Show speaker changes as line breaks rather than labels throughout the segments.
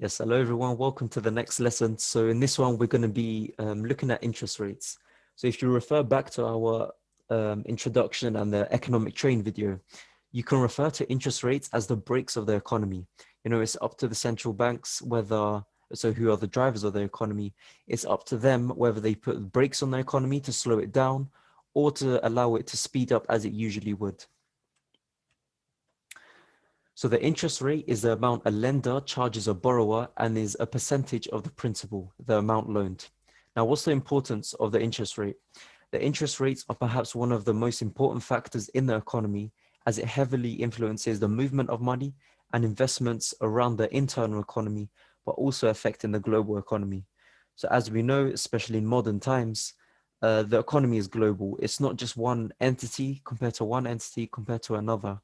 Yes, hello everyone. Welcome to the next lesson. So in this one, we're going to be looking at interest rates. So if you refer back to our introduction and the economic train video, you can refer to interest rates as the brakes of the economy. It's up to the central banks who are the drivers of the economy. It's up to them whether they put brakes on the economy to slow it down or to allow it to speed up as it usually would. So the interest rate is the amount a lender charges a borrower and is a percentage of the principal, the amount loaned. Now, what's the importance of the interest rate? The interest rates are perhaps one of the most important factors in the economy as it heavily influences the movement of money and investments around the internal economy, but also affecting the global economy. So as we know, especially in modern times, the economy is global. It's not just one entity compared to another.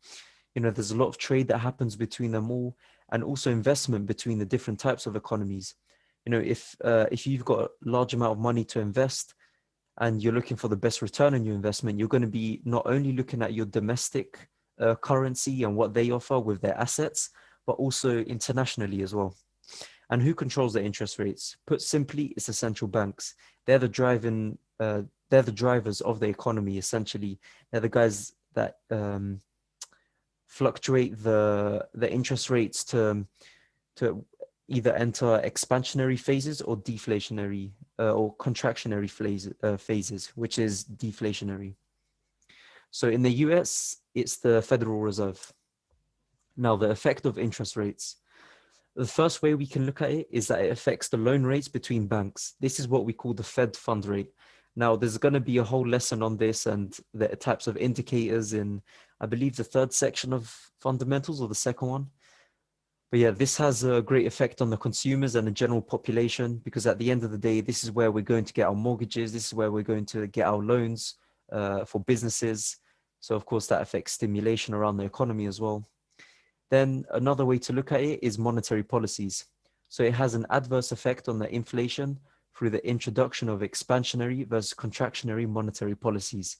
There's a lot of trade that happens between them all, and also investment between the different types of economies. If you've got a large amount of money to invest and you're looking for the best return on your investment, you're going to be not only looking at your domestic currency and what they offer with their assets, but also internationally as well. And who controls the interest rates? Put simply, it's the central banks. They're the driving. They're the drivers of the economy. Essentially, they're the guys that fluctuate the interest rates to either enter expansionary phases or deflationary or contractionary phases, which is deflationary. So in the US, it's the Federal Reserve. Now, the effect of interest rates. The first way we can look at it is that it affects the loan rates between banks. This is what we call the Fed fund rate. Now, there's going to be a whole lesson on this and the types of indicators in, I believe, the third section of fundamentals or the second one. But yeah, this has a great effect on the consumers and the general population because at the end of the day, this is where we're going to get our mortgages. This is where we're going to get our loans for businesses. So of course, that affects stimulation around the economy as well. Then another way to look at it is monetary policies. So it has an adverse effect on the inflation through the introduction of expansionary versus contractionary monetary policies.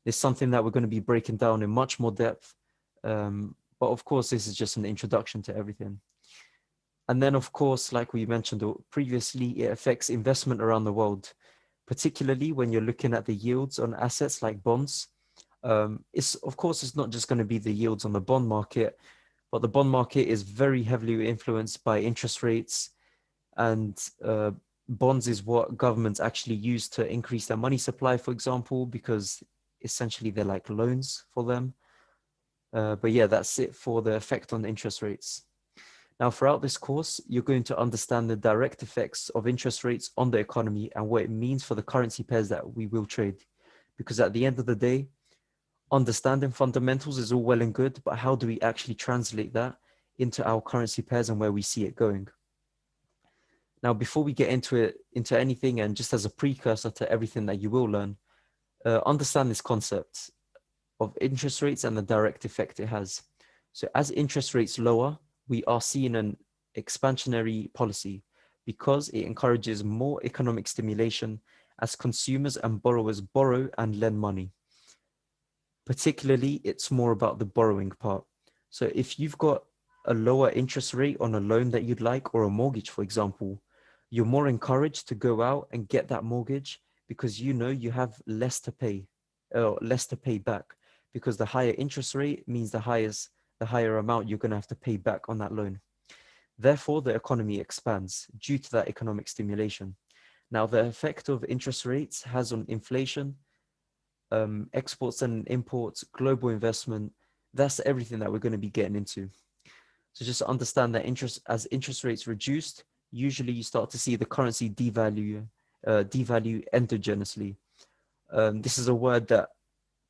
It's something that we're going to be breaking down in much more depth. But of course, this is just an introduction to everything. And then, of course, like we mentioned previously, it affects investment around the world, particularly when you're looking at the yields on assets like bonds. It's not just going to be the yields on the bond market, but the bond market is very heavily influenced by interest rates, and bonds is what governments actually use to increase their money supply, for example, because essentially they're like loans for them. But yeah, that's it for the effect on interest rates. Now, throughout this course, you're going to understand the direct effects of interest rates on the economy and what it means for the currency pairs that we will trade. Because at the end of the day, understanding fundamentals is all well and good, but how do we actually translate that into our currency pairs and where we see it going? Now, before we get into anything, and just as a precursor to everything that you will learn, understand this concept of interest rates and the direct effect it has. So as interest rates lower, we are seeing an expansionary policy because it encourages more economic stimulation as consumers and borrowers borrow and lend money. Particularly, it's more about the borrowing part. So if you've got a lower interest rate on a loan that you'd like, or a mortgage, for example, you're more encouraged to go out and get that mortgage because you know you have less to pay back, because the higher interest rate means the higher amount you're going to have to pay back on that loan. Therefore, the economy expands due to that economic stimulation. Now, the effect of interest rates has on inflation, exports and imports, global investment. That's everything that we're going to be getting into. So just understand that as interest rates reduced, usually you start to see the currency devalue endogenously. This is a word that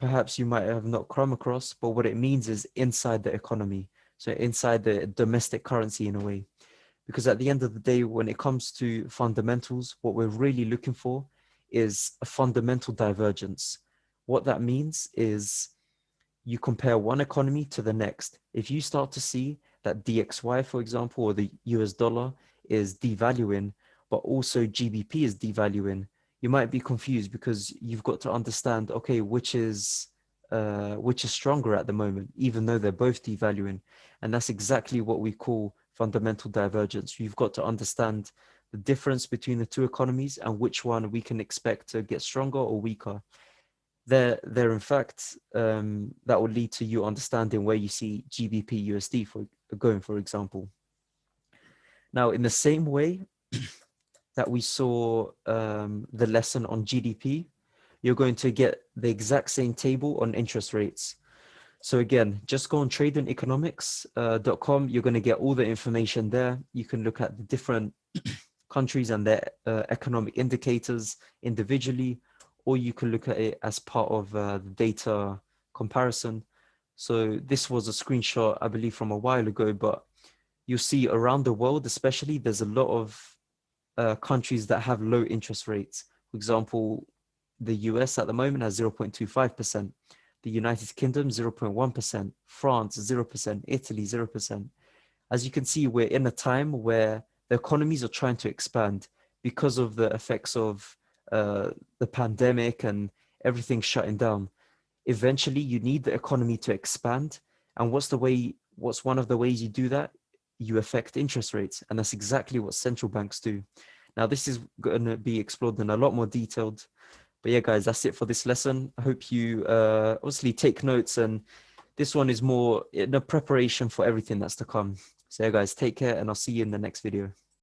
perhaps you might have not come across, but what it means is inside the economy. So inside the domestic currency in a way. Because at the end of the day, when it comes to fundamentals, what we're really looking for is a fundamental divergence. What that means is you compare one economy to the next. If you start to see that DXY, for example, or the US dollar is devaluing, but also GBP is devaluing, you might be confused because you've got to understand, okay, which is which is stronger at the moment, even though they're both devaluing. And that's exactly what we call fundamental divergence. You've got to understand the difference between the two economies and which one we can expect to get stronger or weaker. There, in fact, that will lead to you understanding where you see GBP USD going, for example. Now, in the same way that we saw the lesson on GDP, you're going to get the exact same table on interest rates. So again, just go on tradeandeconomics.com. You're going to get all the information there. You can look at the different countries and their economic indicators individually, or you can look at it as part of the data comparison. So this was a screenshot, I believe, from a while ago, but you'll see around the world, especially, there's a lot of countries that have low interest rates. For example, the US at the moment has 0.25%, the United Kingdom 0.1%, France 0%, Italy 0%. As you can see, we're in a time where the economies are trying to expand because of the effects of the pandemic and everything shutting down. Eventually, you need the economy to expand. And what's one of the ways you do that? You affect interest rates. And that's exactly what central banks do. Now, this is going to be explored in a lot more detailed. But yeah, guys, that's it for this lesson. I hope you obviously take notes, and this one is more in a preparation for everything that's to come. So yeah, guys, take care, and I'll see you in the next video.